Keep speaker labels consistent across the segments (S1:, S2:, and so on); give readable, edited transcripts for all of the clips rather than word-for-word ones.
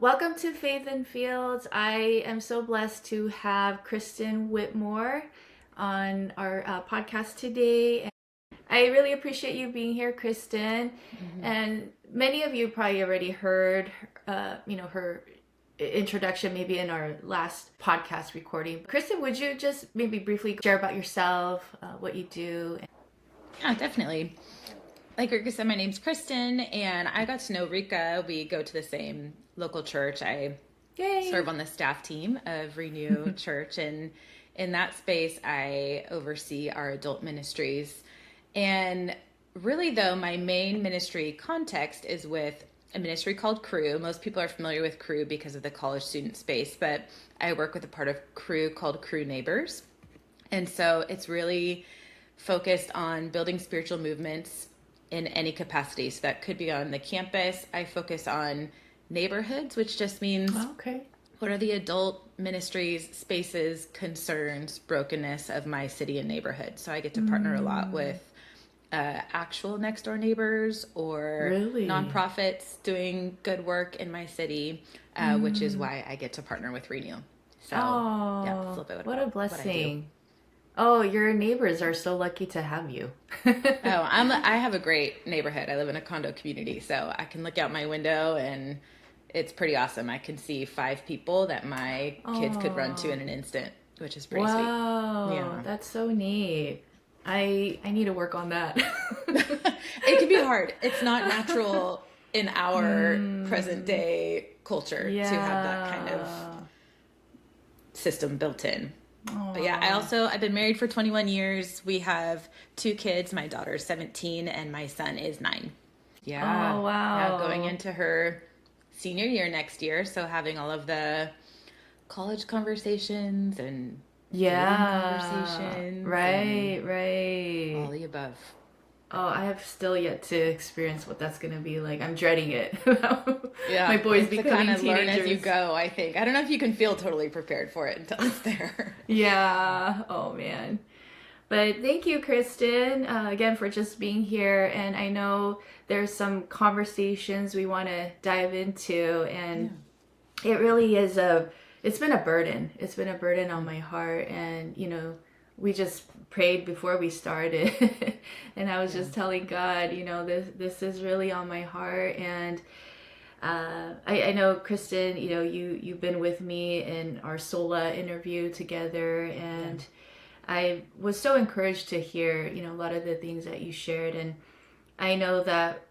S1: Welcome to Faith&Feels. I am so blessed to have Kristen Whitmore on our podcast today. And I really appreciate you being here, Kristen. And many of you probably already heard, her introduction maybe in our last podcast recording. Kristen, would you just maybe briefly share about yourself, what you do?
S2: Yeah, definitely. Like Rika said, my name's Kristen, and I got to know Rika. We go to the same local church. I
S1: Yay!
S2: serve on the staff team of Renew Church, and in that space, I oversee our adult ministries. And really, though, my main ministry context is with a ministry called Crew. Most people are familiar with Crew because of the college student space, but I work with a part of Crew called Crew Neighbors. And so it's really focused on building spiritual movements in any capacity. So that could be on the campus. I focus on neighborhoods, which just means what are the adult ministries, spaces, concerns, brokenness of my city and neighborhood. So I get to partner a lot with actual next door neighbors or nonprofits doing good work in my city, which is why I get to partner with Renew. So
S1: yeah,
S2: that's a little bit
S1: what a blessing. Oh, your neighbors are so lucky to have you.
S2: I have a great neighborhood. I live in a condo community, so I can look out my window and it's pretty awesome. I can see 5 people that my kids could run to in an instant, which is pretty sweet.
S1: Wow, yeah. That's so neat. I need to work on that.
S2: It can be hard. It's not natural in our present day culture to have that kind of system built in. But yeah, I've been married for 21 years. We have 2 kids. My daughter is 17 and my son is 9. Yeah.
S1: Oh, wow.
S2: Yeah, going into her senior year next year. So having all of the college conversations and conversations.
S1: Right.
S2: All the above.
S1: Oh, I have still yet to experience what that's going to be like. I'm dreading it.
S2: Yeah,
S1: my boys becoming
S2: kind of
S1: teenagers.
S2: Learn as you go, I think. I don't know if you can feel totally prepared for it until it's there.
S1: Yeah. Oh, man. But thank you, Kristen, again, for just being here. And I know there's some conversations we want to dive into. And it really is it's been a burden. It's been a burden on my heart. And, we just prayed before we started. And I was just telling God, this is really on my heart. And I know, Kristen, you've been with me in our SOLA interview together. And I was so encouraged to hear, a lot of the things that you shared. And I know that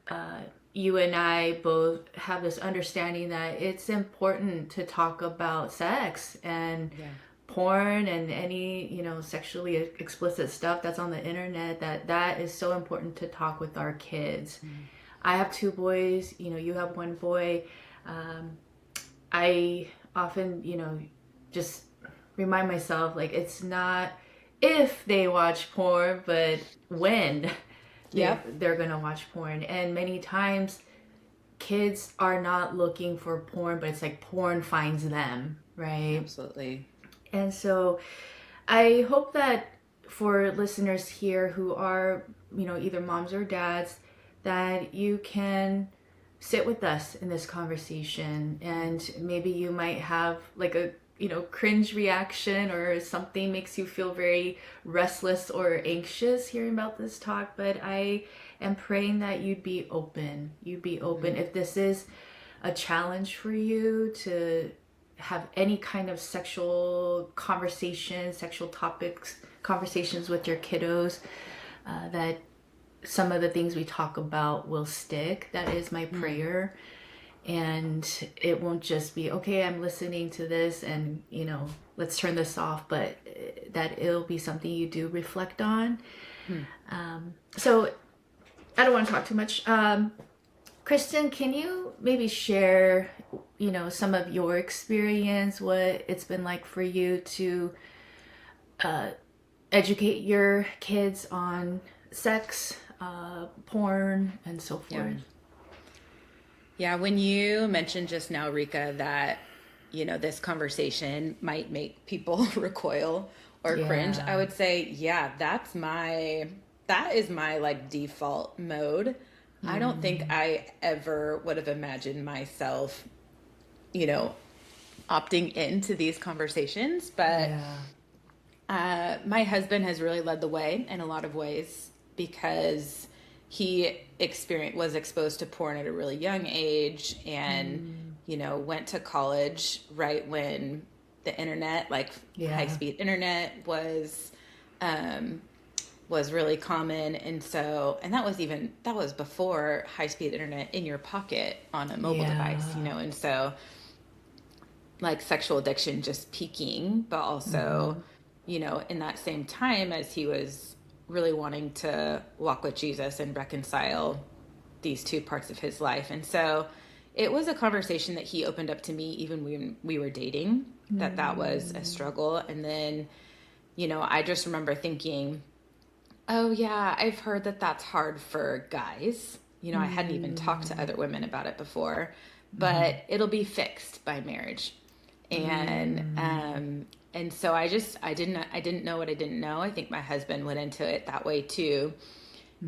S1: you and I both have this understanding that it's important to talk about sex and porn and any, sexually explicit stuff that's on the internet, that is so important to talk with our kids. I have 2 boys, you have 1 boy. I often, just remind myself, like, it's not if they watch porn, but when they're gonna watch porn. And many times kids are not looking for porn, but it's like porn finds them, right?
S2: Absolutely.
S1: And so I hope that for listeners here who are, either moms or dads, that you can sit with us in this conversation. And maybe you might have like a cringe reaction, or something makes you feel very restless or anxious hearing about this talk. But I am praying that you'd be open. If this is a challenge for you to have any kind of sexual conversations, sexual topics, conversations with your kiddos, that some of the things we talk about will stick. That is my prayer. And it won't just be, okay, I'm listening to this and, let's turn this off, but that it'll be something you do reflect on. So I don't want to talk too much. Kristen, can you maybe share, some of your experience, what it's been like for you to educate your kids on sex, porn, and so forth?
S2: Yeah, when you mentioned just now, Rika, that, this conversation might make people recoil or cringe, I would say, that is my like default mode. I don't think I ever would have imagined myself you know, opting into these conversations. But
S1: Yeah.
S2: my husband has really led the way in a lot of ways because he was exposed to porn at a really young age and, went to college right when the internet, like high
S1: Yeah.
S2: speed internet um, was really common. And so, and that was before high speed internet in your pocket on a mobile device,
S1: Yeah.
S2: and so like sexual addiction just peaking, but also,
S1: Mm-hmm.
S2: in that same time as he was really wanting to walk with Jesus and reconcile these two parts of his life. And so it was a conversation that he opened up to me even when we were dating, that was a struggle. And then, I just remember thinking, oh yeah, I've heard that that's hard for guys. I hadn't even talked to other women about it before,
S1: Mm-hmm.
S2: but it'll be fixed by marriage. And so I didn't know what I didn't know. I think my husband went into it that way too.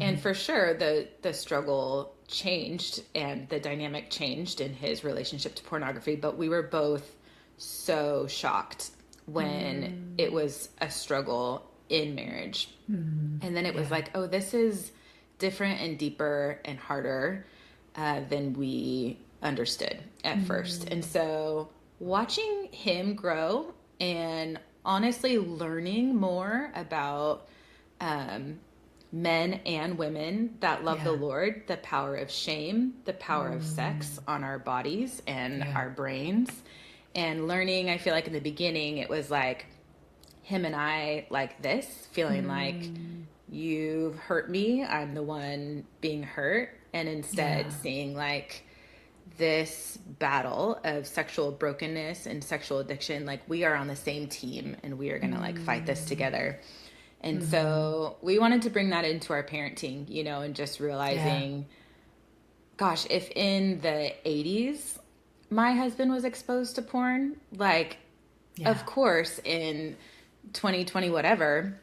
S2: And for sure the struggle changed and the dynamic changed in his relationship to pornography, but we were both so shocked when it was a struggle in marriage. And then it was
S1: Yeah.
S2: like, oh, this is different and deeper and harder than we understood at first. And so watching him grow and honestly learning more about men and women that love the
S1: Yeah.
S2: Lord, the power of shame, the power of sex on our bodies and
S1: Yeah.
S2: our brains. And learning, I feel like in the beginning, it was like him and I like this, feeling like you've hurt me, I'm the one being hurt. And instead
S1: Yeah.
S2: seeing like this battle of sexual brokenness and sexual addiction, like we are on the same team and we are going to like fight this together. And so we wanted to bring that into our parenting, and just
S1: Yeah.
S2: realizing, gosh, if in the 80s my husband was exposed to porn, like,
S1: Yeah.
S2: of course, in 2020, whatever,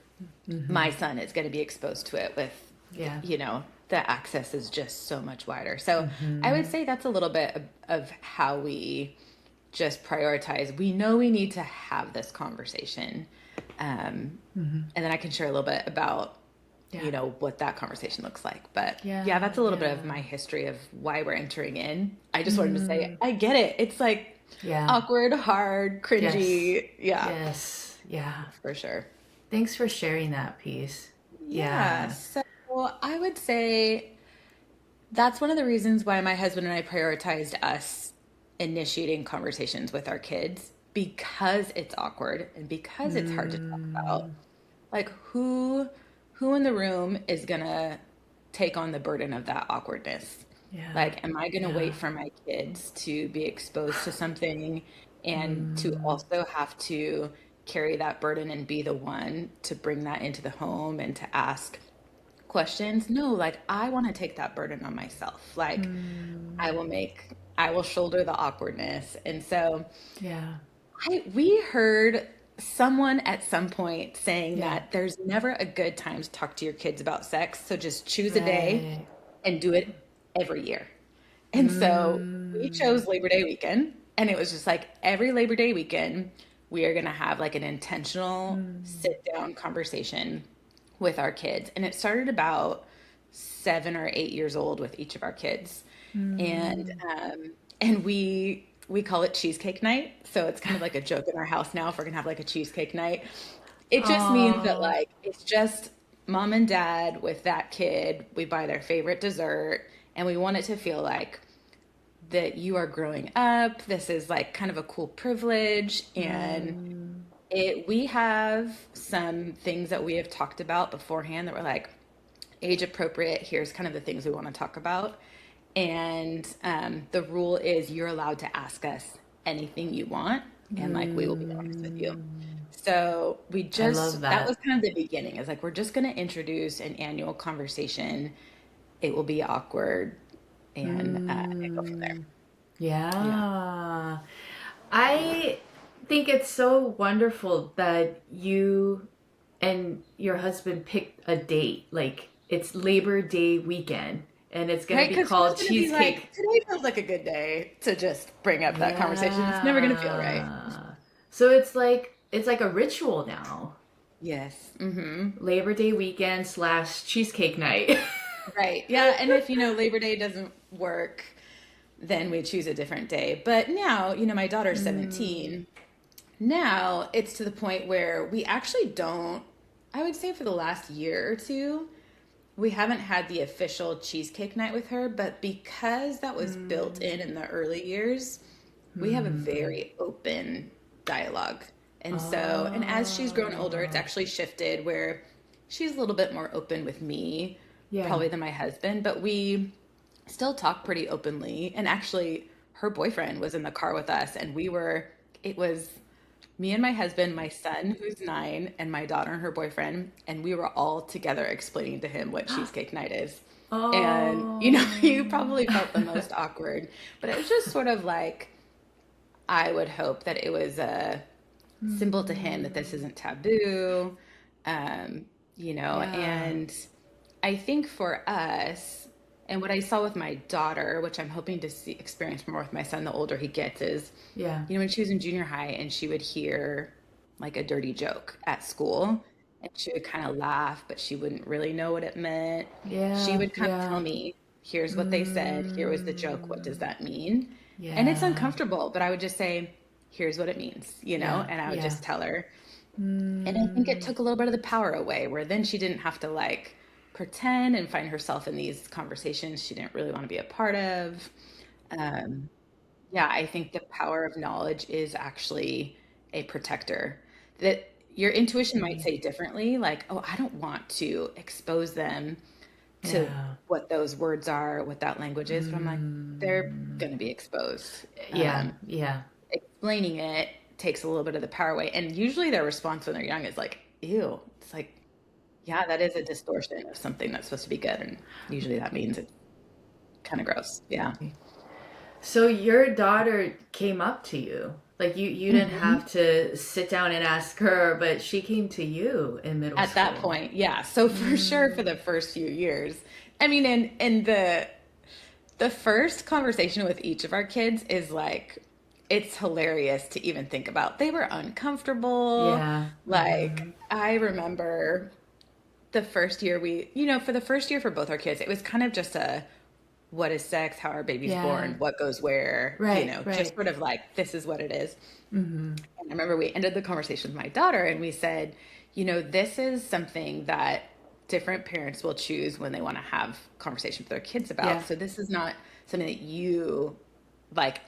S2: my son is going to be exposed to it with,
S1: Yeah.
S2: the access is just so much wider. So I would say that's a little bit of how we just prioritize. We know we need to have this conversation. And then I can share a little bit about,
S1: Yeah.
S2: what that conversation looks like. But yeah,
S1: Yeah.
S2: that's a little bit
S1: Yeah.
S2: of my history of why we're entering in. I just wanted to say, I get it. It's like
S1: Yeah.
S2: awkward, hard,
S1: Yes.
S2: cringy. Yeah,
S1: Yes. Yeah.
S2: for sure.
S1: Thanks for sharing that piece.
S2: Yeah.
S1: Yeah.
S2: So I would say that's one of the reasons why my husband and I prioritized us initiating conversations with our kids, because it's awkward and because it's hard to talk about. Like who in the room is gonna take on the burden of that awkwardness?
S1: Yeah.
S2: Like, am I gonna
S1: Yeah.
S2: wait for my kids to be exposed to something and to also have to carry that burden and be the one to bring that into the home and to ask questions? No, like I want to take that burden on myself. Like I will shoulder the awkwardness. And so
S1: Yeah.
S2: we heard someone at some point saying
S1: Yeah.
S2: that there's never a good time to talk to your kids about sex. So just choose a day
S1: Right.
S2: and do it every year. And so we chose Labor Day weekend. And it was just like every Labor Day weekend, we are going to have like an intentional sit down conversation with our kids. And it started about 7 or 8 years old with each of our kids. And we call it cheesecake night. So it's kind of like a joke in our house now if we're gonna have like a cheesecake night. It just means that
S1: Oh,
S2: like it's just mom and dad with that kid. We buy their favorite dessert and we want it to feel like that you are growing up. This is like kind of a cool privilege. And we have some things that we have talked about beforehand that were like age appropriate. Here's kind of the things we want to talk about. And the rule is you're allowed to ask us anything you want, and like we will be honest with you. So
S1: I love
S2: that was
S1: that.
S2: kind of the beginning. It's like we're just going to introduce an annual conversation. It will be awkward, and go from there. Yeah.
S1: Yeah. I think it's so wonderful that you and your husband picked a date. Like it's Labor Day weekend and it's going
S2: Right,
S1: to be
S2: because who's
S1: called
S2: going to be
S1: cheesecake.
S2: like, today feels like a good day to just bring up that conversation. It's never going to feel right.
S1: Yeah. So it's like a ritual now.
S2: Yes. Mm-hmm.
S1: Labor Day weekend / cheesecake night.
S2: Right. Yeah. And if, Labor Day doesn't work, then we choose a different day. But now, my daughter's 17. Now it's to the point where we actually don't, I would say for the last year or two, we haven't had the official cheesecake night with her, but because that was built in the early years, we have a very open dialogue. And so, and as she's grown older, it's
S1: Oh,
S2: actually shifted where she's a little bit more open with me,
S1: yeah.
S2: probably than my husband, but we still talk pretty openly. And actually, her boyfriend was in the car with us, and it was me and my husband, my son, who's 9, and my daughter and her boyfriend, and we were all together explaining to him what cheesecake night is. And, you
S1: Oh.
S2: probably felt the most awkward, but it was just sort of like, I would hope that it was a symbol to him that this isn't taboo,
S1: Yeah.
S2: and I think for us, and what I saw with my daughter, which I'm hoping to experience more with my son the older he gets, is,
S1: Yeah.
S2: when she was in junior high and she would hear like a dirty joke at school and she would kind of laugh, but she wouldn't really know what it meant. She
S1: Yeah.
S2: would kind of tell
S1: Yeah.
S2: me, here's what they said, here was the joke, what does that mean? And it's
S1: Yeah.
S2: uncomfortable, but I would just say, here's what it means,
S1: Yeah.
S2: and I would
S1: Yeah.
S2: just tell her. And I think it
S1: Mm.
S2: took a little bit of the power away, where then she didn't have to like pretend and find herself in these conversations she didn't really want to be a part of. Um, yeah, I think the power of knowledge is actually a protector. That your intuition might say differently, like, oh, I don't want to expose them to
S1: Yeah.
S2: what those words are, what that language is, but I'm like, they're
S1: Mm.
S2: going to be exposed.
S1: Yeah. Yeah.
S2: Explaining it takes a little bit of the power away. And usually their response when they're young is like, ew. It's like, yeah, that is a distortion of something that's supposed to be good. And usually that means it's kind of gross. Yeah.
S1: So your daughter came up to you. Like you didn't
S2: Mhm.
S1: have to sit down and ask her, but she came to you in middle
S2: At that
S1: school.
S2: point, yeah. So for sure, for the first few years, I mean, and the first conversation with each of our kids is like, it's hilarious to even think about. They were uncomfortable.
S1: Yeah.
S2: Like I remember the first year for the first year for both our kids, it was kind of just a, what is sex, how our baby's
S1: Yeah.
S2: born, what goes where,
S1: Right.
S2: just
S1: Right.
S2: sort of like, this is what it is.
S1: Mm-hmm.
S2: And I remember we ended the conversation with my daughter and we said, this is something that different parents will choose when they want to have conversation with their kids
S1: Yeah.
S2: about. So this is not something that you like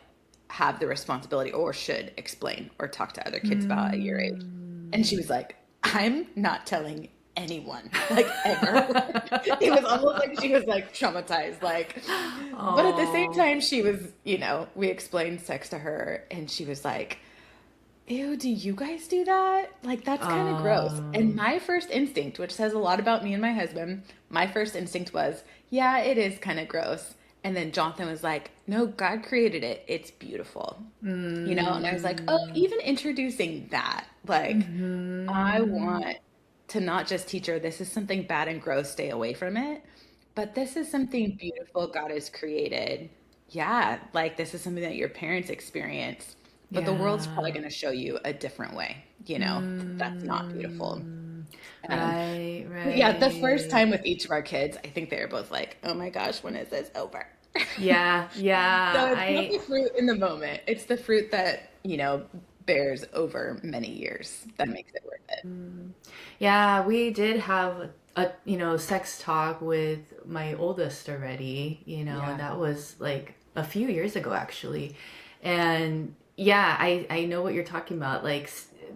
S2: have the responsibility or should explain or talk to other kids about at your age. And she was like, I'm not telling anyone, like ever. It was almost like she was like traumatized, like, but at the same
S1: Oh.
S2: time, she was, we explained sex to her and she was like, ew, do you guys do that? Like, that's kind of gross. And
S1: Um.
S2: my first instinct, which says a lot about me and my husband, my first instinct was, yeah, it is kind of gross. And then Jonathan was like, no, God created it. It's beautiful. And I was like, oh,
S1: Mm.
S2: even introducing that, like, I
S1: Mm-hmm.
S2: want to not just teach her this is something bad and gross, stay away from it, but this is something beautiful God has created. Yeah, like this is something that your parents experienced, but the world's probably
S1: Yeah.
S2: going to show you a different way, that's not beautiful.
S1: Mm.
S2: Um,
S1: Right.
S2: but yeah, the first
S1: Right.
S2: time with each of our kids, I think they were both like, oh my gosh, when is this over?
S1: Yeah. Yeah.
S2: So it's not
S1: I.
S2: the fruit in the moment. It's the fruit that, bears over many years that makes it worth it.
S1: Yeah, we did have a sex talk with my oldest already, and
S2: Yeah.
S1: that was like a few years ago actually. And yeah, I know what you're talking about. Like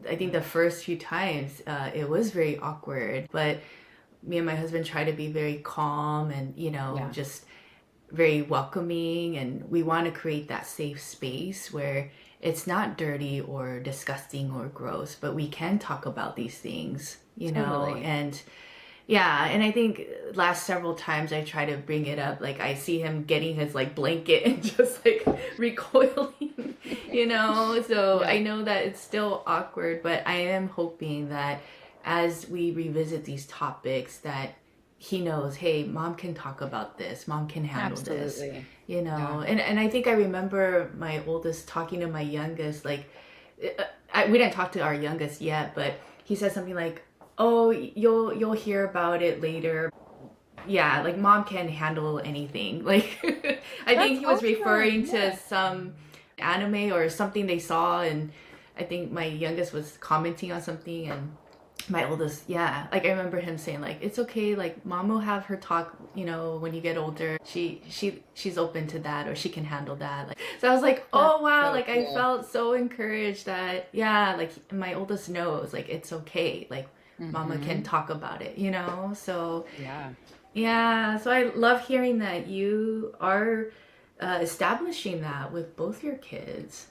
S1: I think the first few times it was very awkward, but me and my husband try to be very calm and
S2: Yeah.
S1: just very welcoming, and we want to create that safe space where it's not dirty or disgusting or gross, but we can talk about these things,
S2: Totally.
S1: and yeah. And I think last several times I try to bring it up, like I see him getting his like blanket and just like recoiling, so I
S2: Yeah.
S1: know that it's still awkward, but I am hoping that as we revisit these topics that he knows, hey, mom can talk about this, mom can handle this,
S2: Absolutely.
S1: you
S2: Yeah.
S1: know. And I think I remember my oldest talking to my youngest, like, we didn't talk to our youngest yet, but he said something like, oh, you'll hear about it later. Yeah, like mom can handle anything. Like I
S2: That's
S1: think he was
S2: awesome.
S1: referring to some anime or something they saw, and I think my youngest was commenting on something, and my oldest, yeah, like I remember him saying like it's okay, like mom will have her talk, you know, when you get older. She's open to that, or she can handle that. Like, so I was like,
S2: That's
S1: oh wow,
S2: so
S1: like I
S2: cool.
S1: felt so encouraged that, yeah, like my oldest knows like it's okay, like mama can
S2: Mm-hmm.
S1: talk about it, you know. So
S2: Yeah.
S1: yeah, so I love hearing that you are establishing that with both your kids.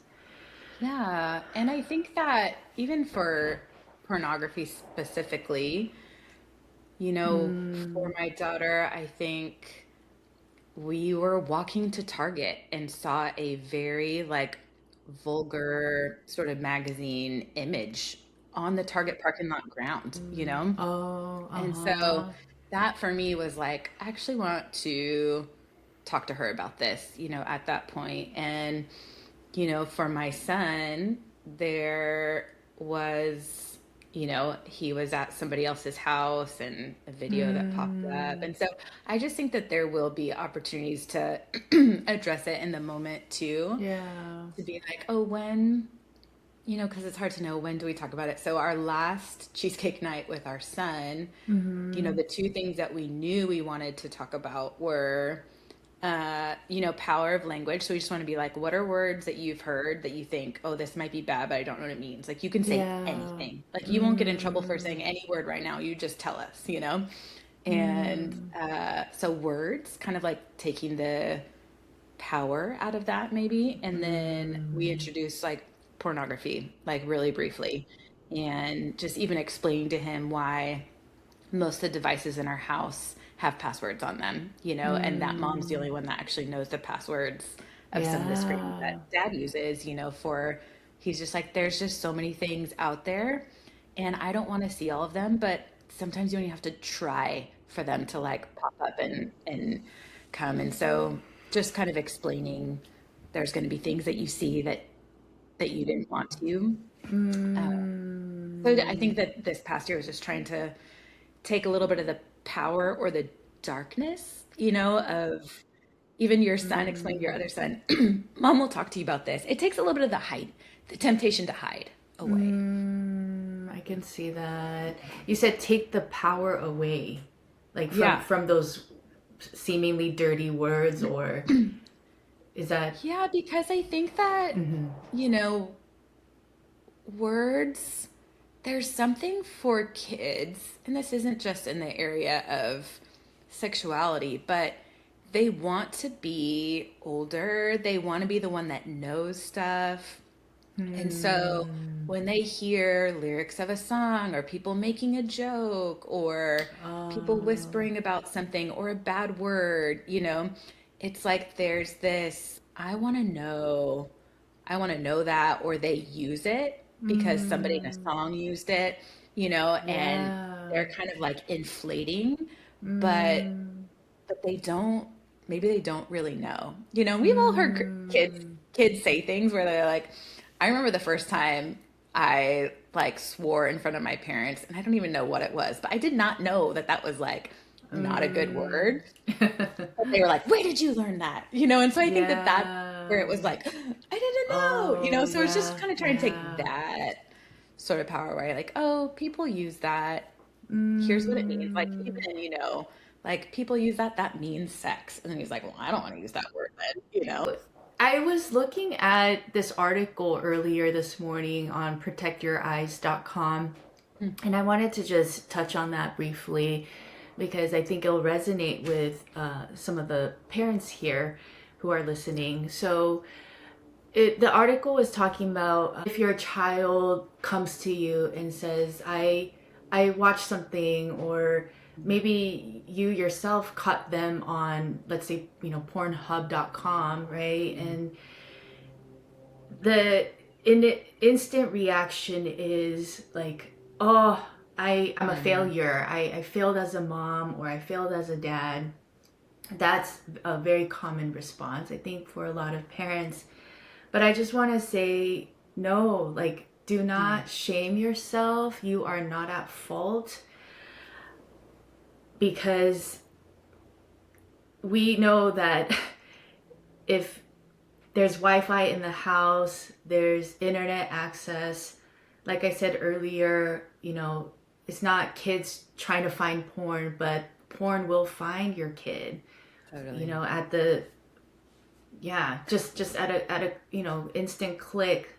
S2: Yeah. And I think that even for pornography specifically, for
S1: Mm,
S2: my daughter, I think we were walking to Target and saw a very like vulgar sort of magazine image on the Target parking lot ground.
S1: oh,
S2: And so
S1: uh-huh.
S2: that for me was like, I actually want to talk to her about this, at that point. And, for my son, there was, he was at somebody else's house and a video that popped up.
S1: Mm,
S2: And so I just think that there will be opportunities to address it in the moment too,
S1: yeah.
S2: to be like, oh, when because it's hard to know when do we talk about it. So our last cheesecake night with our son,
S1: Mm-hmm.
S2: the two things that we knew we wanted to talk about were, power of language. So we just want to be like, what are words that you've heard that you think, oh, this might be bad, but I don't know what it means. Like you can say
S1: Yeah.
S2: anything. Like you won't get in trouble for
S1: Mm,
S2: saying any word right now. You just tell us. And
S1: mm,
S2: so words, kind of like taking the power out of that maybe. And then we
S1: mm,
S2: introduced like pornography, like really briefly, and just even explain to him why most of the devices in our house have passwords on them, and that mom's the
S1: mm.
S2: only one that actually knows the passwords of some of the screens
S1: Yeah.
S2: that dad uses, he's just like, there's just so many things out there and I don't want to see all of them, but sometimes you only have to try for them to like pop up and come. And so just kind of explaining there's going to be things that you see that you didn't want to. So I
S1: Mm,
S2: think that this past year was just trying to take a little bit of the power or the darkness, of even your son, explain to your
S1: mm,
S2: other son, mom will talk to you about this. It takes a little bit of the temptation to hide away.
S1: I can see that. You said take the power away, like
S2: Yeah.
S1: from those seemingly dirty words, or is that?
S2: Yeah, because I think that,
S1: Mm-hmm.
S2: you know, words, there's something for kids, and this isn't just in the area of sexuality, but they want to be older. They want to be the one that knows stuff. And so
S1: Mm.
S2: when they hear lyrics of a song or people making a joke or people
S1: Oh.
S2: whispering about something or a bad word, it's like there's this, I want to know that, or they use it because somebody in a
S1: Mm.
S2: song used it, and
S1: Yeah.
S2: they're kind of like inflating, but
S1: Mm.
S2: they don't, maybe they don't really know. We've all heard
S1: Mm.
S2: kids say things where they're like, I remember the first time I like swore in front of my parents and I don't even know what it was, but I did not know that that was like not a good
S1: Mm.
S2: word. But they were like, "Where did you learn that?" And so I think that that's where it
S1: Yeah.
S2: was like, "I didn't know."
S1: Oh,
S2: So it's just
S1: yeah.
S2: kind of trying to take
S1: Yeah.
S2: that sort of power away, like, "Oh, people use that. Here's what it means." Like
S1: Mm.
S2: even, like people use that, that means sex. And then he's like, "Well, I don't want to use that word then."
S1: I was looking at this article earlier this morning on protectyoureyes.com, and I wanted to just touch on that briefly because I think it'll resonate with some of the parents here who are listening. So, the article was talking about if your child comes to you and says, I watched something, or maybe you yourself caught them on, let's say, pornhub.com, right? And the instant reaction is like, oh, I'm a failure. I failed as a mom, or I failed as a dad. That's a very common response, I think, for a lot of parents. But I just want to say, no, like, do not shame yourself. You are not at fault, because we know that if there's Wi-Fi in the house, there's internet access. Like I said earlier, it's not kids trying to find porn, but porn will find your kid.
S2: Totally.
S1: At the just at a instant click.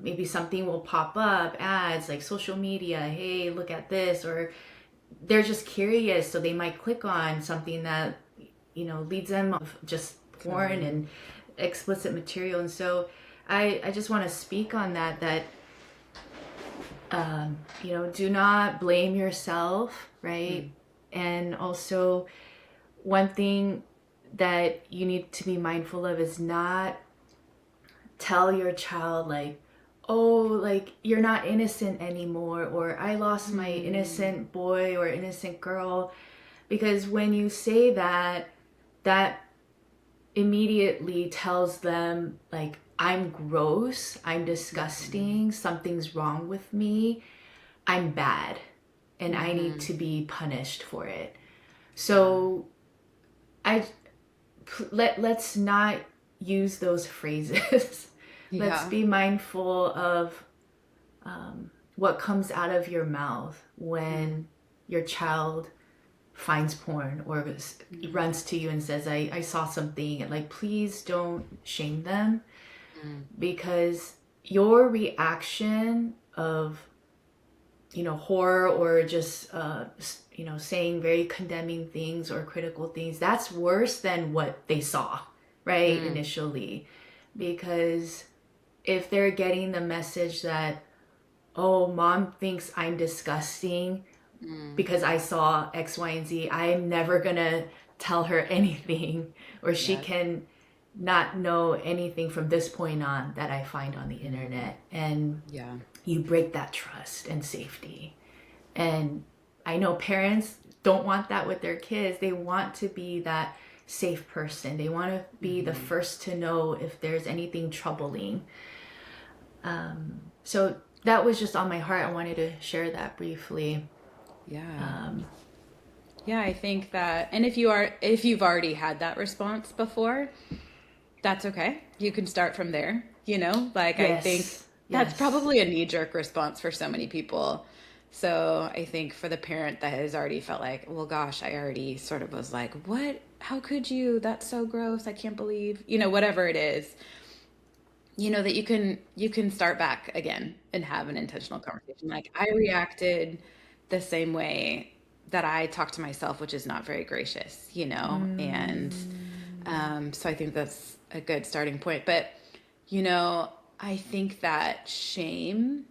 S1: Maybe something will pop up, ads like social media, hey, look at this, or they're just curious, so they might click on something that leads them of just porn and explicit material. And so I just want to speak on that do not blame yourself, right? And also, one thing that you need to be mindful of is not tell your child, like, oh, like, you're not innocent anymore, or I lost my innocent boy or innocent girl. Because when you say that, that immediately tells them, like, I'm gross, I'm disgusting, something's wrong with me, I'm bad, and I need to be punished for it. So let's not use those phrases. Let's be mindful of what comes out of your mouth when your child finds porn or runs to you and says, I saw something. Like, please don't shame them, because your reaction of horror, or just saying very condemning things or critical things, that's worse than what they saw, right? Initially. Because if they're getting the message that, oh, mom thinks I'm disgusting because I saw X, Y, and Z, I'm never gonna tell her anything, or she can not know anything from this point on that I find on the internet. And you break that trust and safety. And I know parents don't want that with their kids. They want to be that safe person. They want to be the first to know if there's anything troubling. So that was just on my heart. I wanted to share that briefly.
S2: I think that, and if you've already had that response before, that's okay. You can start from there, like, I think that's probably a knee-jerk response for so many people. So I think for the parent that has already felt like, well, gosh, I already sort of was like, what? How could you? That's so gross. I can't believe, whatever it is, that you can start back again and have an intentional conversation. Like, I reacted the same way that I talk to myself, which is not very gracious, and so I think that's a good starting point. But, I think that shame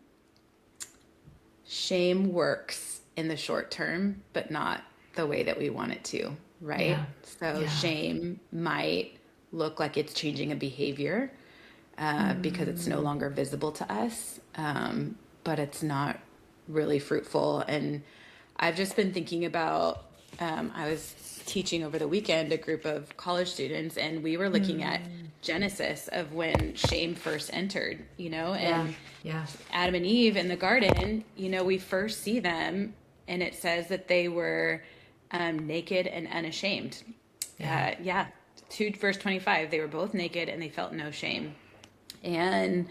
S2: works in the short term, but not the way that we want it to, right? So shame might look like it's changing a behavior because it's no longer visible to us, but it's not really fruitful. And I've just been thinking about, I was teaching over the weekend a group of college students, and we were looking at Genesis of when shame first entered, and Adam and Eve in the garden, we first see them, and it says that they were naked and unashamed. 2 verse 25, they were both naked and they felt no shame. And,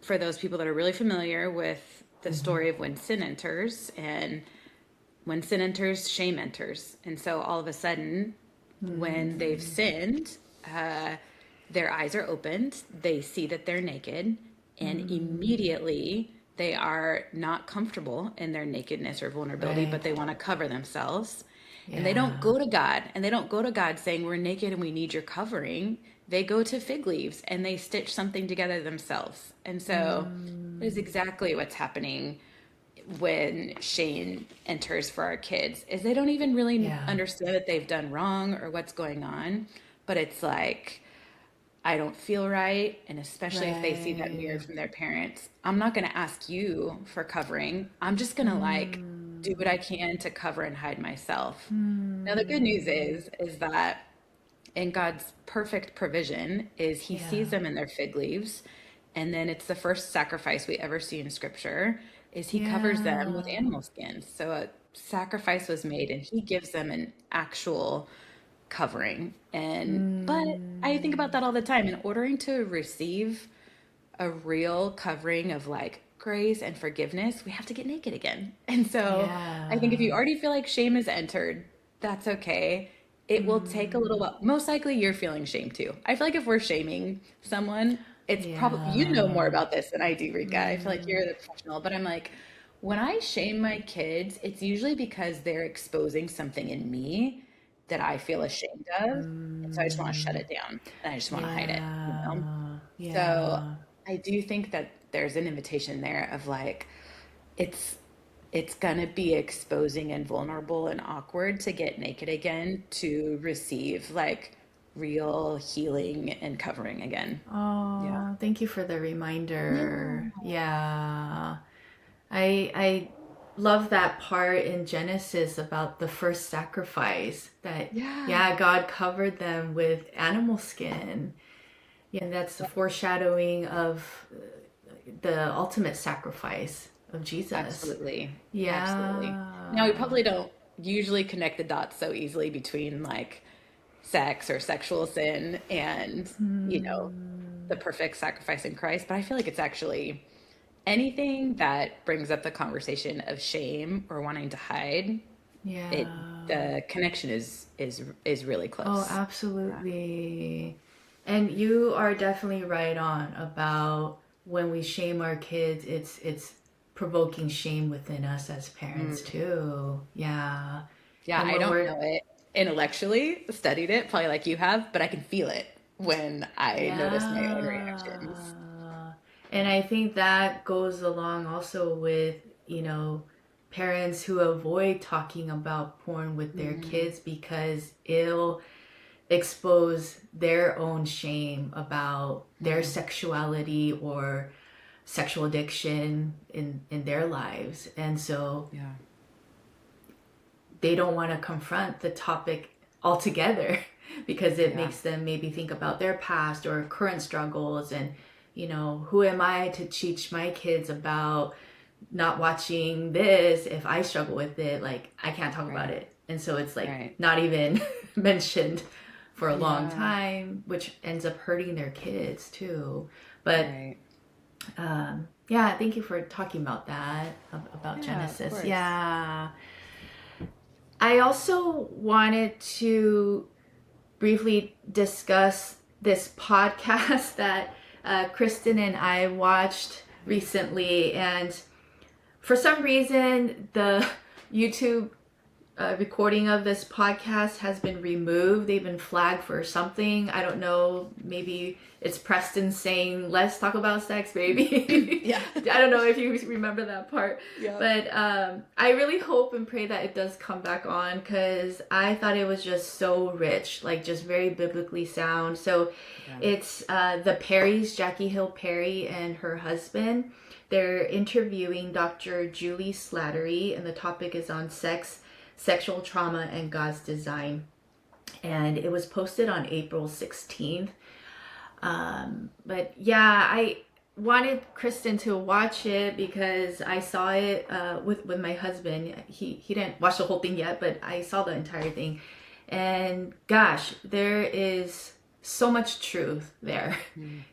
S2: for those people that are really familiar with the story of when sin enters, and when sin enters, shame enters. And so all of a sudden, when they've sinned, their eyes are opened, they see that they're naked, and immediately they are not comfortable in their nakedness or vulnerability, but they want to cover themselves. And they don't go to God, and they don't go to God saying, we're naked and we need your covering. They go to fig leaves and they stitch something together themselves. And so is exactly what's happening when shame enters for our kids, is they don't even really understand that they've done wrong or what's going on. But it's like, I don't feel right, and especially if they see that mirrored
S1: Right.
S2: from their parents, I'm not going to ask you for covering. I'm just going to like do what
S1: Mm.
S2: I can to cover and hide myself. Now, the good news
S1: Mm.
S2: is that in God's perfect provision is he sees
S1: Yeah.
S2: them in their fig leaves. And then it's the first sacrifice we ever see in scripture is he covers them with
S1: Yeah.
S2: animal skins. So a sacrifice was made and he gives them an actual covering. And but I think about
S1: Mm.
S2: that all the time. In ordering to receive a real covering of like grace and forgiveness, we have to get naked again. And so I think if
S1: Yeah.
S2: you already feel like shame is entered, that's okay. It will take a little
S1: Mm.
S2: while. Most likely you're feeling shame too. I feel like if we're shaming someone, it's probably, you know more
S1: Yeah.
S2: about this than I do, Rika. I feel like
S1: Mm.
S2: you're the professional, but I'm like, when I shame my kids, it's usually because they're exposing something in me that I feel ashamed of. And so I just want to shut
S1: Mm.
S2: it down and I just want to hide it, you know?
S1: Yeah.
S2: So
S1: Yeah.
S2: I do think that there's an invitation there of like it's it's gonna be exposing and vulnerable and awkward to get naked again to receive like real healing and covering again. Yeah.
S1: Oh, thank you for the
S2: Yeah.
S1: reminder. Yeah. I love that part in Genesis about the first sacrifice that
S2: Yeah.
S1: yeah, God covered them with animal skin. Yeah, and that's the foreshadowing of the ultimate sacrifice of Jesus.
S2: Absolutely. Absolutely. Now we
S1: Yeah.
S2: probably don't usually connect the dots so easily between like sex or sexual sin and, you know,
S1: Hmm.
S2: the perfect sacrifice in Christ, but I feel like it's actually anything that brings up the conversation of shame or wanting to hide, it
S1: Yeah.
S2: the connection is really
S1: Oh,
S2: close. Yeah.
S1: absolutely. And you are definitely right on about when we shame our kids, it's provoking shame within us as parents
S2: Mm.
S1: too. Yeah.
S2: Yeah,
S1: And
S2: I
S1: when
S2: don't
S1: we're
S2: know it intellectually, studied it, probably like you have, but I can feel it when I notice my own reactions.
S1: yeah. And I think that goes along also with, you know, parents who avoid talking about porn with their
S2: Mm,
S1: kids because it'll expose their own shame about their
S2: mm,
S1: sexuality or sexual addiction in their lives. And so
S2: yeah,
S1: they don't want to confront the topic altogether because it
S2: yeah,
S1: makes them maybe think about their past or current struggles and you know who am I to teach my kids about not watching this if I struggle with it, like I can't talk about
S2: right,
S1: it, and so it's like
S2: right.
S1: not even mentioned for a long
S2: Yeah,
S1: time, which ends up hurting their kids too. But
S2: right.
S1: yeah, thank you for talking about that, about
S2: Yeah, of
S1: Genesis.
S2: course.
S1: Yeah, I also wanted to briefly discuss this podcast that Kristen and I watched recently. And for some reason, the YouTube recording of this podcast has been removed. They've been flagged for something. I don't know. Maybe it's Preston saying, let's talk about sex, baby.
S2: Yeah.
S1: I don't know if you remember that part.
S2: Yeah.
S1: But I really hope and pray that it does come back on because I thought it was just so rich, like just very biblically sound. So
S2: Yeah.
S1: it's the Perrys, Jackie Hill Perry and her husband. They're interviewing Dr. Julie Slattery, and the topic is on sex, sexual trauma, and God's design. And it was posted on April 16th. But yeah, I wanted Kristen to watch it because I saw it with my husband. He didn't watch the whole thing yet, but I saw the entire thing. And gosh, there is so much truth there.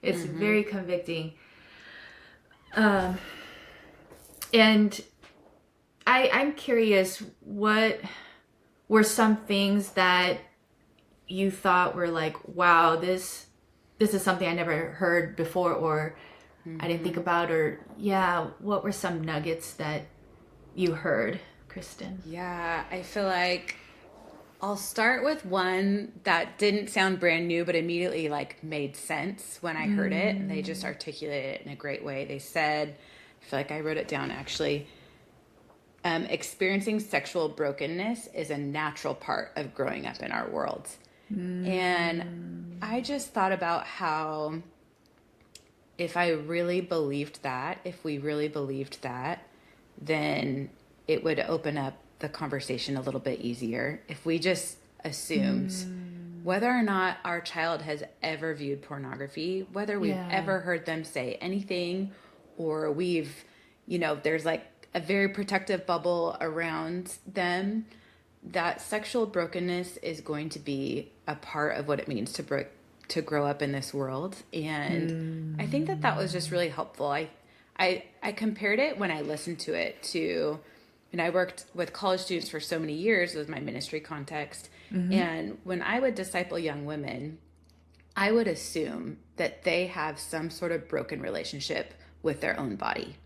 S1: It's
S2: Mm-hmm.
S1: very convicting. Um, and I'm curious, what were some things that you thought were like, wow, this is something I never heard before, or I didn't think
S2: Mm-hmm.
S1: about, or yeah, what were some nuggets that you heard, Kristen?
S2: Yeah, I feel like I'll start with one that didn't sound brand new, but immediately like made sense when I heard it. And they just
S1: Mm,
S2: articulated it in a great way. They said, I feel like I wrote it down actually. Experiencing sexual brokenness is a natural part of growing up in our world. And I just thought about how if I really believed that, if we really believed that, then it would open up the conversation a little bit easier. If we just assumed whether or not our child has ever viewed pornography, whether we've
S1: Yeah.
S2: ever heard them say anything, or we've, there's like a very protective bubble around them, that sexual brokenness is going to be a part of what it means to grow up in this world. And I think that was just really helpful. I compared it when I listened to it to, and I worked with college students for so many years with my ministry context. And when I would disciple young women, I would assume that they have some sort of broken relationship with their own body,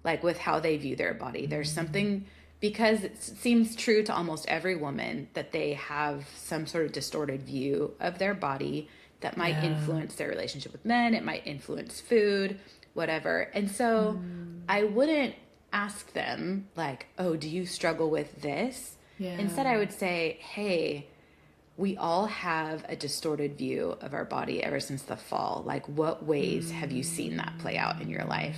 S2: like with how they view their body. There's something, because it seems true to almost every woman that they have some sort of distorted view of their body that might influence their relationship with men. It might influence food, whatever. And so I wouldn't ask them like, oh, do you struggle with this?
S1: Yeah.
S2: Instead, I would say, hey, we all have a distorted view of our body ever since the fall. Like, what ways have you seen that play out in your life?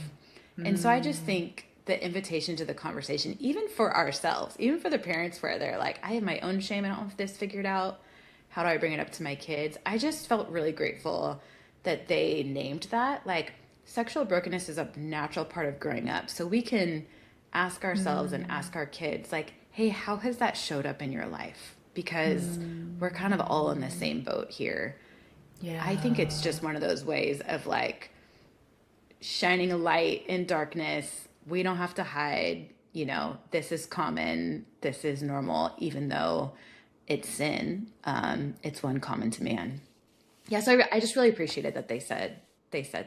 S2: And so I just think the invitation to the conversation, even for ourselves, even for the parents where they're like, I have my own shame, I don't have this figured out. How do I bring it up to my kids? I just felt really grateful that they named that. Like, sexual brokenness is a natural part of growing up. So we can ask ourselves and ask our kids, like, hey, how has that showed up in your life? Because we're kind of all in the same boat here.
S1: Yeah.
S2: I think it's just one of those ways of like shining a light in darkness. We don't have to hide, this is common, this is normal, even though it's sin. It's one common to man. Yeah, so I just really appreciated that they said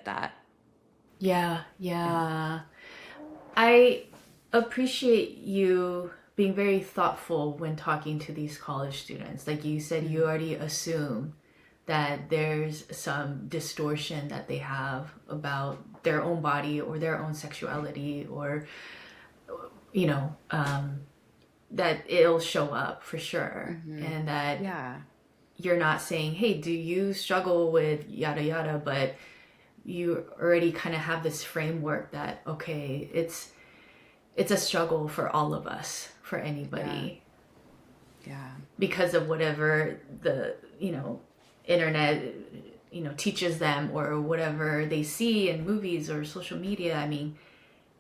S2: that.
S1: Yeah. I appreciate you being very thoughtful when talking to these college students. Like you said, you already assume that there's some distortion that they have about their own body or their own sexuality, or, that it'll show up for sure. And that you're not saying, hey, do you struggle with yada yada, but you already kind of have this framework that, okay, it's a struggle for all of us, for anybody.
S2: Yeah.
S1: Because of whatever the, internet, teaches them, or whatever they see in movies or social media. I mean,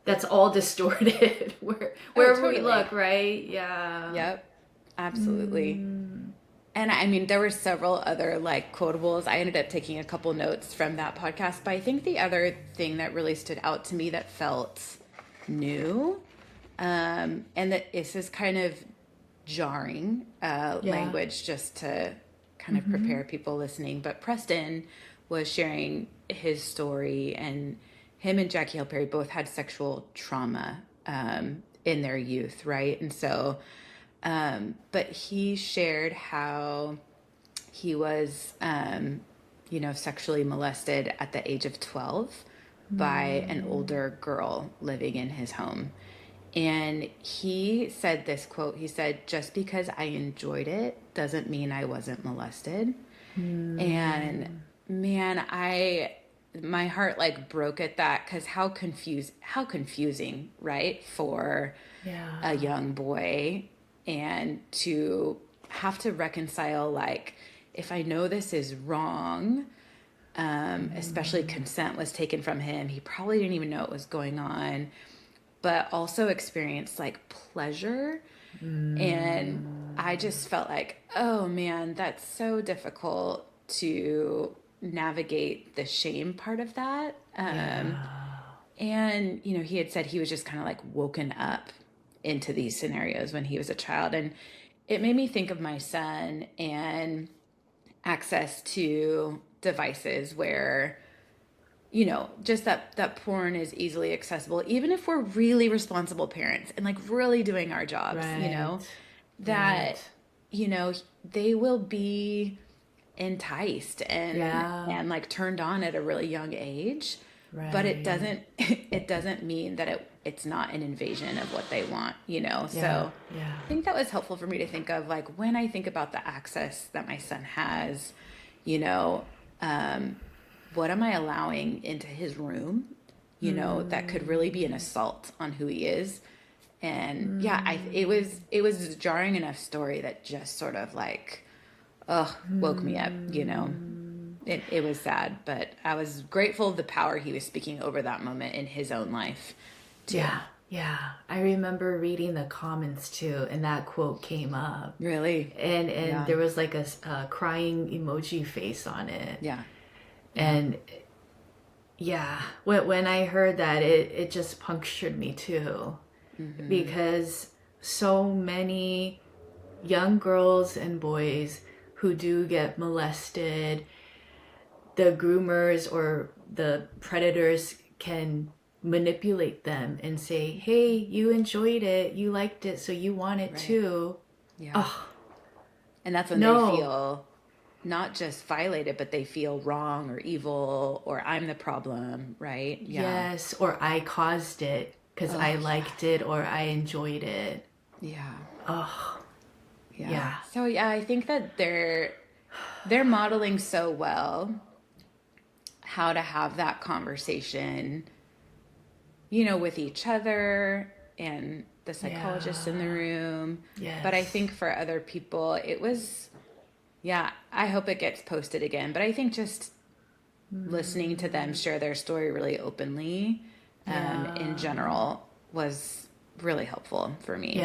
S1: that's all distorted wherever
S2: totally.
S1: we look, right? Yeah.
S2: Yep. Absolutely. And I mean, there were several other like quotables. I ended up taking a couple notes from that podcast, but I think the other thing that really stood out to me that felt new, and that this is kind of jarring language, just to kind of prepare people listening. But Preston was sharing his story, and him and Jackie Hill Perry both had sexual trauma in their youth, right? And so, but he shared how he was, sexually molested at the age of 12 by an older girl living in his home. And he said this quote, he said, just because I enjoyed it doesn't mean I wasn't molested. And man, my heart like broke at that, because how confusing, right? For a young boy, and to have to reconcile, like, if I know this is wrong, especially consent was taken from him. He probably didn't even know it was going on, but also experienced like pleasure. And I just felt like, oh man, that's so difficult to navigate the shame part of that. And, he had said he was just kind of like woken up into these scenarios when he was a child. And it made me think of my son and access to devices where, just that porn is easily accessible, even if we're really responsible parents and like really doing our jobs, that, they will be enticed and like turned on at a really young age. but it doesn't mean that it's not an invasion of what they want, you know? So I think that was helpful for me to think of, like, when I think about the access that my son has, you know, what am I allowing into his room, you know, that could really be an assault on who he is. And it was a jarring enough story that just sort of like, woke me up, you know. It was sad, but I was grateful of the power he was speaking over that moment in his own life too.
S1: Yeah. I remember reading the comments too, and that quote came up.
S2: Really?
S1: And there was like a crying emoji face on it.
S2: Yeah.
S1: And when I heard that, it just punctured me too. Because so many young girls and boys who do get molested, the groomers or the predators can manipulate them and say, hey, you enjoyed it, you liked it, so you want it too.
S2: And that's when they feel not just violated, but they feel wrong or evil, or I'm the problem, right?
S1: Yes, or I caused it because I liked it or I enjoyed it. So
S2: I think that they're modeling so well how to have that conversation, you know, with each other and the psychologists in the room. But I think for other people, it was, I hope it gets posted again. But I think just listening to them share their story really openly in general was really helpful for me.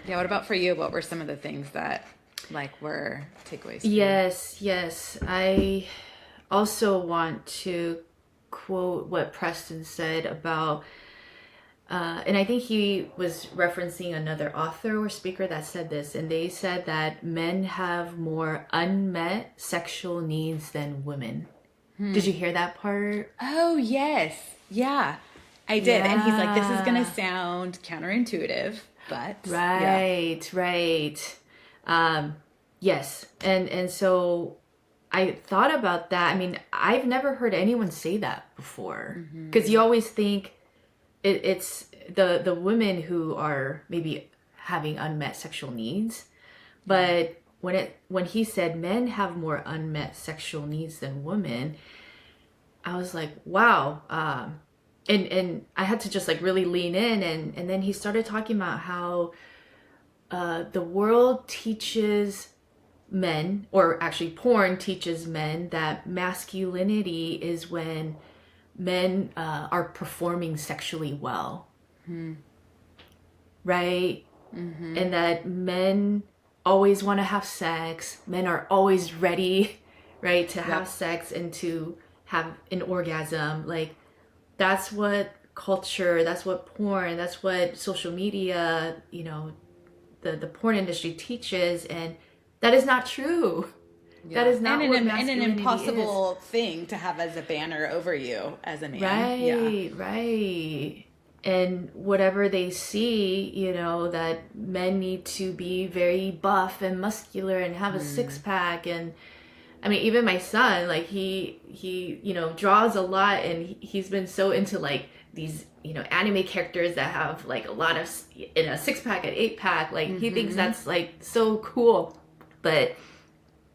S2: What about for you? What were some of the things that were takeaways?
S1: Yes. I also want to quote what Preston said about, and I think he was referencing another author or speaker that said this, and they said that men have more unmet sexual needs than women. Did you hear that part?
S2: Oh, yes. Yeah, I did. And he's like, this is going to sound counterintuitive, but...
S1: Right. Yes. And so I thought about that. I mean, I've never heard anyone say that before. Because you always think it's the women who are maybe having unmet sexual needs. But when he said men have more unmet sexual needs than women, I was like, wow. And I had to just like really lean in. And then he started talking about how the world teaches men, or actually porn teaches men, that masculinity is when men are performing sexually well. Right? And that men always want to have sex. Men are always ready, right, to have sex and to have an orgasm. Like, that's what culture, that's what porn, that's what social media, you know, the porn industry teaches, and that is not true. That is not what masculinity
S2: and an impossible thing to have as a banner over you as a man.
S1: Right. And whatever they see, you know, that men need to be very buff and muscular and have a six-pack. And I mean, even my son, like he you know, draws a lot, and he's been so into like these, you know, anime characters that have like a lot of in a six-pack, an eight-pack. Like he thinks that's like so cool. But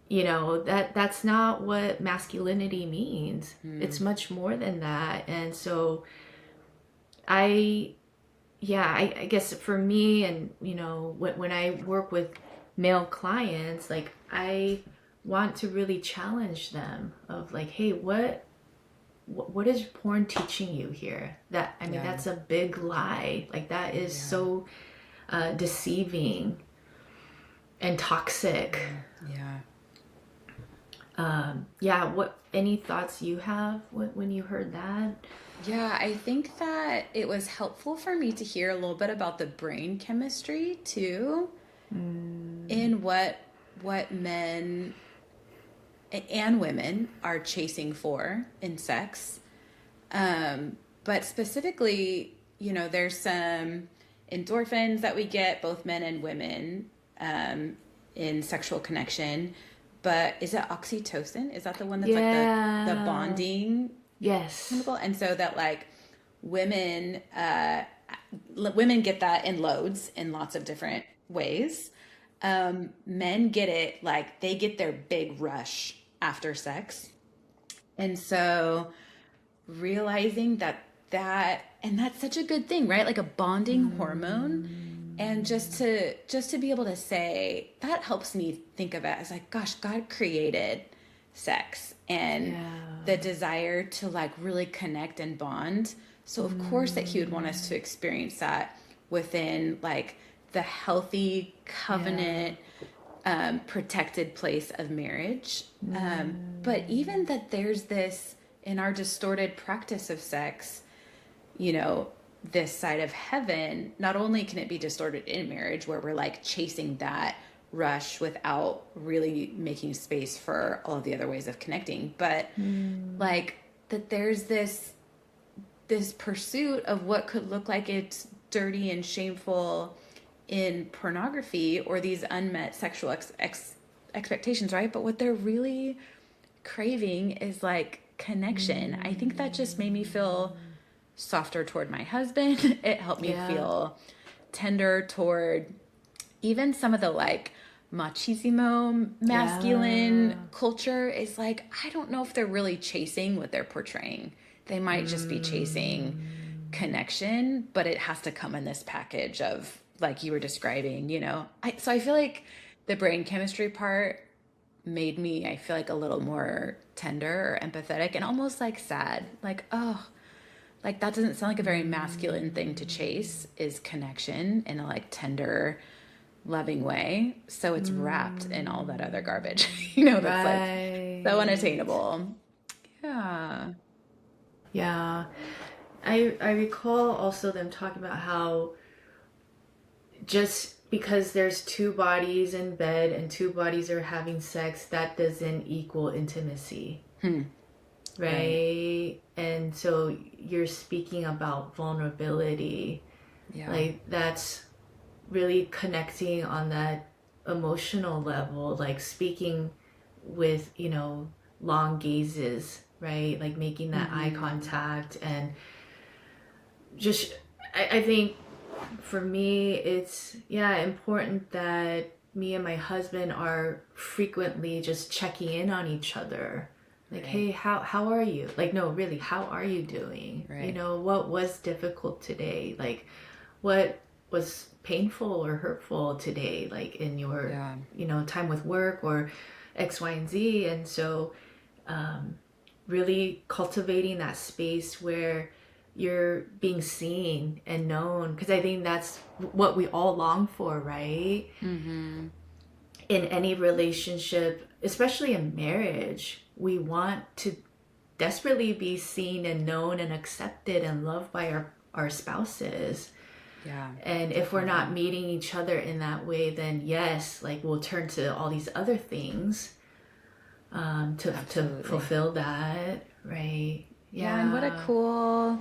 S1: you know, that's not what masculinity means. It's much more than that. And so I guess for me, and you know, when I work with male clients, like I want to really challenge them of like, hey, what is porn teaching you here? That, I mean, that's a big lie. Like that is so deceiving and toxic. What, any thoughts you have when you heard that?
S2: Yeah, I think that it was helpful for me to hear a little bit about the brain chemistry too, in what men and women are chasing for in sex. But specifically, you know, there's some endorphins that we get, both men and women, in sexual connection. But is it oxytocin? Is that the one that's like the bonding
S1: Yes.
S2: And so that like women women get that in loads in lots of different ways. Men get it like they get their big rush after sex. And so realizing and that's such a good thing, right? Like a bonding hormone. And just to be able to say that helps me think of it as like, gosh, God created sex and the desire to like really connect and bond. So of course that he would want us to experience that within like the healthy covenant protected place of marriage. But even that there's this in our distorted practice of sex, you know, this side of heaven, not only can it be distorted in marriage where we're like chasing that rush without really making space for all of the other ways of connecting, but like that there's this pursuit of what could look like it's dirty and shameful in pornography or these unmet sexual expectations, right? But what they're really craving is like connection. I think that just made me feel softer toward my husband. It helped me feel tender toward even some of the like machismo masculine culture is like, I don't know if they're really chasing what they're portraying. They might just be chasing connection, but it has to come in this package of like you were describing, you know. So I feel like the brain chemistry part made me, I feel like a little more tender or empathetic and almost like sad. Like, oh, like that doesn't sound like a very masculine thing to chase, is connection in a like tender, loving way. So it's wrapped in all that other garbage, you know, that's like so unattainable. Yeah.
S1: Yeah. I recall also them talking about how just because there's two bodies in bed and two bodies are having sex, that doesn't equal intimacy. Right? And so you're speaking about vulnerability. Like that's really connecting on that emotional level, like speaking with, you know, long gazes, right? Like making that eye contact. And just, I think for me, it's, important that me and my husband are frequently just checking in on each other. Like, hey, how are you? Like, no, really, how are you doing? You know, what was difficult today? Like, what was painful or hurtful today? Like in your, you know, time with work or X, Y, and Z. And so, really cultivating that space where you're being seen and known, because I think that's what we all long for, right? In any relationship, especially in marriage, we want to desperately be seen and known and accepted and loved by our spouses. And if we're not meeting each other in that way, then yes, like we'll turn to all these other things to fulfill that, right?
S2: And what a cool,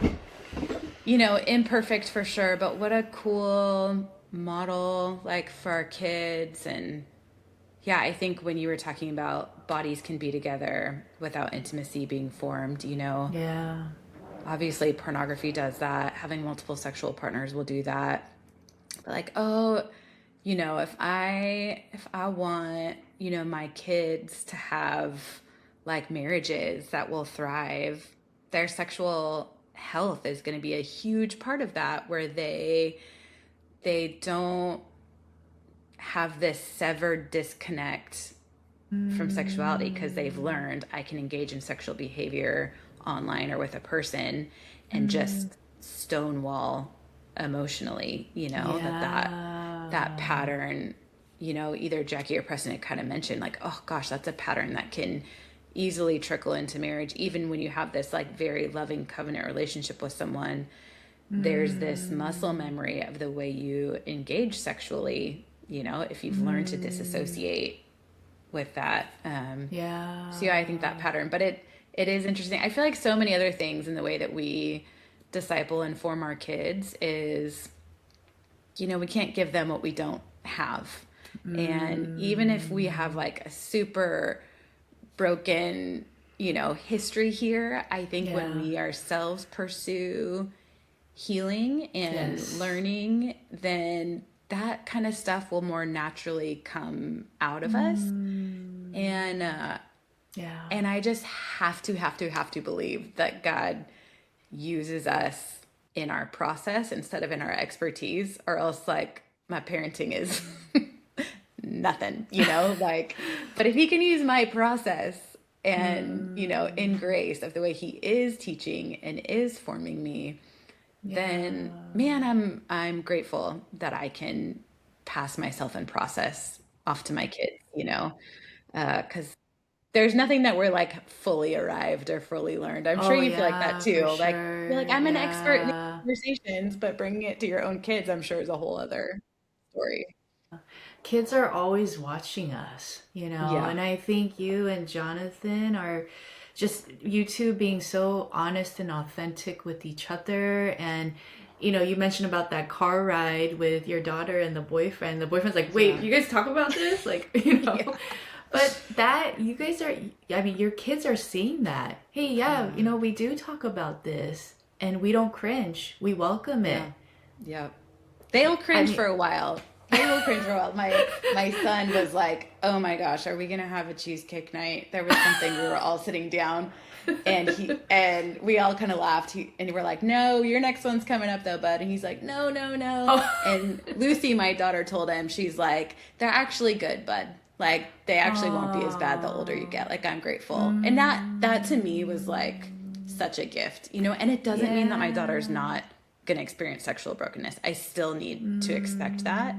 S2: you know, imperfect for sure, but what a cool model like for our kids. And I think when you were talking about bodies can be together without intimacy being formed, you know, obviously pornography does that. Having multiple sexual partners will do that. But like, oh, you know, if I want, you know, my kids to have like marriages that will thrive, their sexual health is going to be a huge part of that, where they don't have this severed disconnect from sexuality because they've learned I can engage in sexual behavior online or with a person and just stonewall emotionally, you know, that pattern, you know, either Jackie or Preston had kind of mentioned like, oh gosh, that's a pattern that can easily trickle into marriage. Even when you have this like very loving covenant relationship with someone, there's this muscle memory of the way you engage sexually, you know, if you've learned to disassociate with that. So I think that pattern, but it is interesting. I feel like so many other things in the way that we disciple and form our kids is, you know, we can't give them what we don't have. And even if we have like a super broken, history here. I think when
S1: Yeah.
S2: we ourselves pursue healing and
S1: Yes.
S2: learning, then that kind of stuff will more naturally come out of us.
S1: Mm,
S2: And
S1: yeah.
S2: and I just have to believe that God uses us in our process instead of in our expertise, or else like my parenting is nothing, like, but if he can use my process and, in
S1: Mm,
S2: grace of the way he is teaching and is forming me, then
S1: yeah.
S2: man, I'm grateful that I can pass myself and process off to my kids, because there's nothing that we're like fully arrived or fully learned. I'm sure
S1: Oh,
S2: you feel like that
S1: yeah, for
S2: too. Like you're like,
S1: sure.
S2: I'm an expert in these
S1: Yeah.
S2: conversations, but bringing it to your own kids, I'm sure is a whole other story.
S1: Kids are always watching us,
S2: Yeah.
S1: and I think you and Jonathan are just you two being so honest and authentic with each other. And you mentioned about that car ride with your daughter and the boyfriend. The boyfriend's like, wait,
S2: Yeah.
S1: you guys talk about this, like,
S2: Yeah.
S1: but that you guys are, I mean, your kids are seeing that, hey, yeah,
S2: Yeah.
S1: we do talk about this and we don't cringe, we welcome it.
S2: Yeah. Yeah. They'll
S1: I
S2: cringe
S1: mean,
S2: for a while. They will cringe for a while. My son was like, "Oh my gosh, are we gonna have a cheesecake night?" There was something we were all sitting down, and we all kind of laughed. And we're like, "No, your next one's coming up though, bud." And he's like, "No, no, no."
S1: oh,
S2: And Lucy, my daughter, told him, she's like, "They're actually good, bud. Like they actually won't be as bad the older you
S1: oh,
S2: get. Like I'm grateful." And that to me was like
S1: mm,
S2: such a gift, And it doesn't mean that my daughter's
S1: yeah,
S2: not going to experience sexual brokenness. I still need to expect that.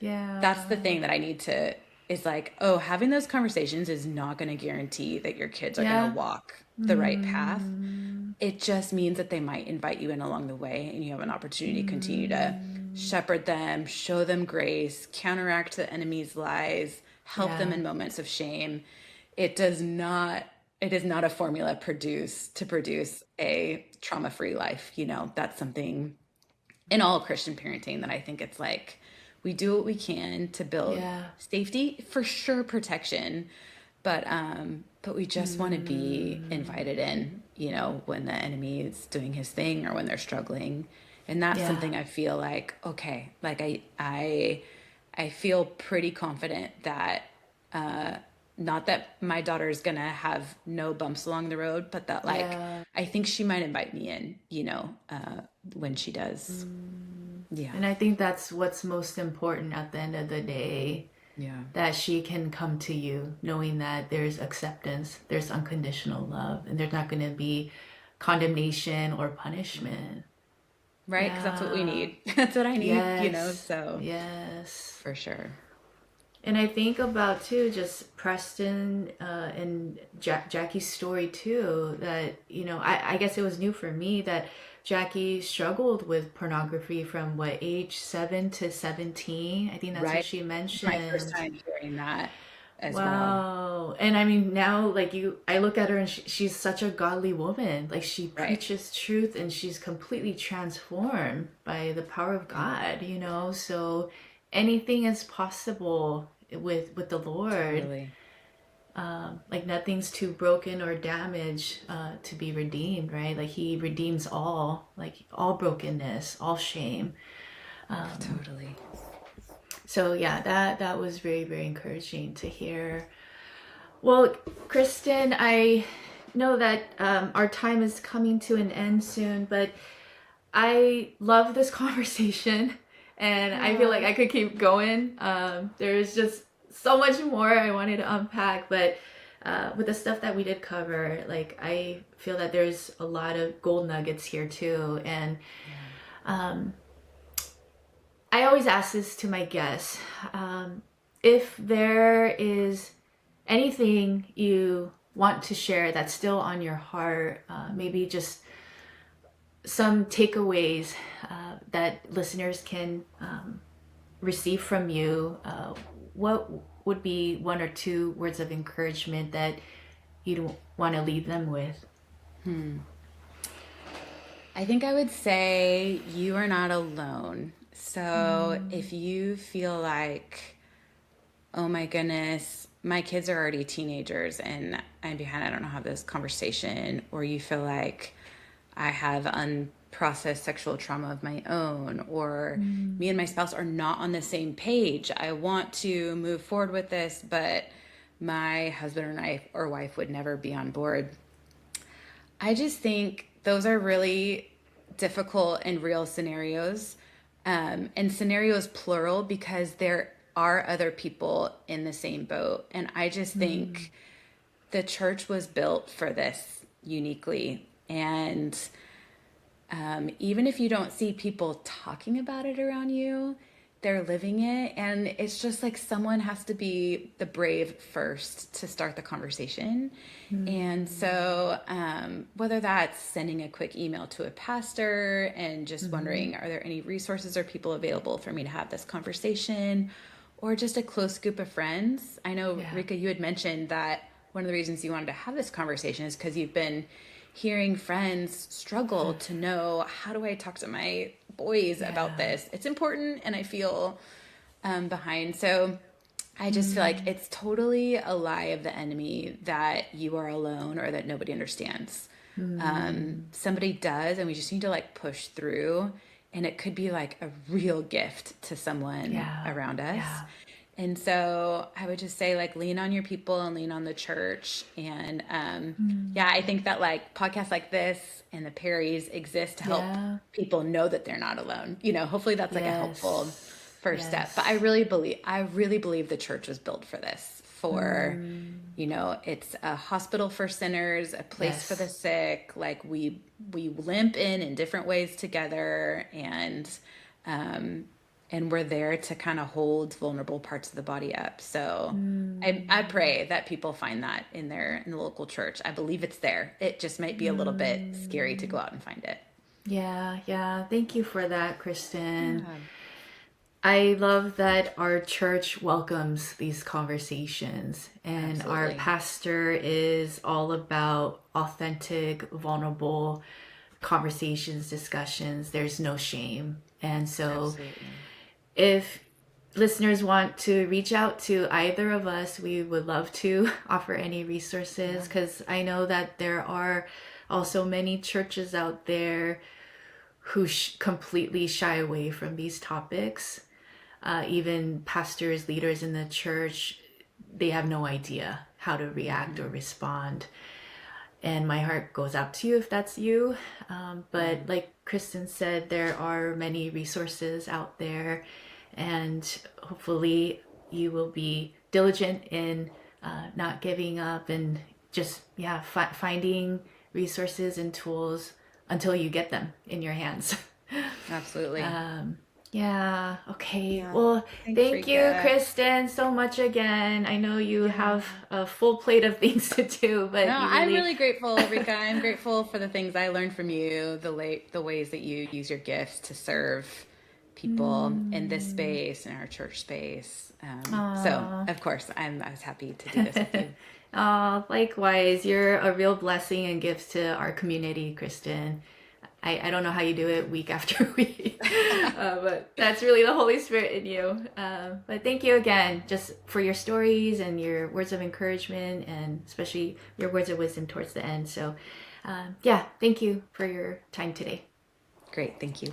S1: yeah,
S2: That's the thing that I need to, is like, oh, having those conversations is not going to guarantee that your kids are going to
S1: yeah,
S2: walk the right path.
S1: mm,
S2: It just means that they might invite you in along the way and you have an opportunity to continue to shepherd them, show them grace, counteract the enemy's lies, help them
S1: yeah,
S2: in moments of shame. It does not it is not a formula to produce a trauma-free life. That's something in all Christian parenting that I think it's like we do what we can to build
S1: yeah,
S2: safety, for sure, protection, but we just want to be invited in, when the enemy is doing his thing or when they're struggling. And that's
S1: yeah,
S2: something I feel like, okay, like I feel pretty confident that not that my daughter is gonna have no bumps along the road, but that like
S1: yeah.
S2: I think she might invite me in, when she does. Yeah.
S1: And I think that's what's most important at the end of the day,
S2: Yeah.
S1: that she can come to you knowing that there's acceptance, there's unconditional love, and there's not going to be condemnation or punishment.
S2: Right? Because that's what we
S1: Yeah.
S2: need. That's what I need,
S1: Yes.
S2: so
S1: Yes.
S2: for sure.
S1: And I think about too, just Preston and Jackie's story too. That I guess it was new for me that Jackie struggled with pornography from what age 7 to 17. I think that's what
S2: Right?
S1: she
S2: It's my first
S1: mentioned.
S2: time hearing that as well.
S1: Wow. And I mean, now, like I look at her and she's such a godly woman. Like she
S2: Right.
S1: preaches truth and she's completely transformed by the power of
S2: Yeah.
S1: God. So anything is possible with the Lord.
S2: Totally.
S1: Like nothing's too broken or damaged to be redeemed, right? Like he redeems all, like all brokenness, all shame.
S2: Totally.
S1: So yeah, that was very, very encouraging to hear. Well, Kristen, I know that our time is coming to an end soon, but I love this conversation and I feel like
S2: Oh,
S1: I could keep going. There's just so much more I wanted to unpack, but with the stuff that we did cover, like I feel that there's a lot of gold nuggets here too. And
S2: yeah.
S1: I always ask this to my guests. If there is anything you want to share that's still on your heart, maybe just some takeaways that listeners can receive from you, what would be one or two words of encouragement that you'd want to leave them with?
S2: I think I would say you are not alone. So if you feel like, oh my goodness, my kids are already teenagers and I'm behind, I don't know how this conversation, or you feel like I have unprocessed sexual trauma of my own, or me and my spouse are not on the same page. I want to move forward with this, but my husband or wife would never be on board. I just think those are really difficult and real scenarios, and scenarios plural because there are other people in the same boat. And I just think the church was built for this uniquely. And even if you don't see people talking about it around you, they're living it. And it's just like someone has to be the brave first to start the conversation. And so whether that's sending a quick email to a pastor and just wondering, are there any resources or people available for me to have this conversation, or just a close group of friends. I know, Rika, you had mentioned that one of the reasons you wanted to have this conversation is because you've been hearing friends struggle to know, how do I talk to my boys about this? It's important, and I feel behind. So I just feel like it's totally a lie of the enemy that you are alone or that nobody understands. Somebody does, and we just need to like push through. And it could be like a real gift to someone around us. And so I would just say, like, lean on your people and lean on the church. And I think that like podcasts like this and the Perrys exist to help people know that they're not alone. You know, hopefully that's like a helpful first step. But I really believe the church was built for this. For, you know, it's a hospital for sinners, a place for the sick. Like we limp in different ways together, and we're there to kind of hold vulnerable parts of the body up. So I pray that people find that in the local church. I believe it's there. It just might be a little bit scary to go out and find it.
S1: Yeah. Thank you for that, Kristen. I love that our church welcomes these conversations, and our pastor is all about authentic, vulnerable conversations, discussions. There's no shame. And so if listeners want to reach out to either of us, we would love to offer any resources, because I know that there are also many churches out there who completely shy away from these topics. Even pastors, leaders in the church, they have no idea how to react or respond. And my heart goes out to you if that's you. But like Kristen said, there are many resources out there, and hopefully you will be diligent in not giving up, and just finding resources and tools until you get them in your hands.
S2: Absolutely.
S1: Okay. Well, thank you, Kristen, so much again. I know you have a full plate of things to do, but
S2: I'm really grateful, Rika. I'm grateful for the things I learned from you, the ways that you use your gifts to serve people in this space, in our church space. So, of course, I was happy to do this with you.
S1: Likewise. You're a real blessing and gift to our community, Kristen. I don't know how you do it week after week, but that's really the Holy Spirit in you. But thank you again, just for your stories and your words of encouragement, and especially your words of wisdom towards the end. So, thank you for your time today.
S2: Great. Thank you.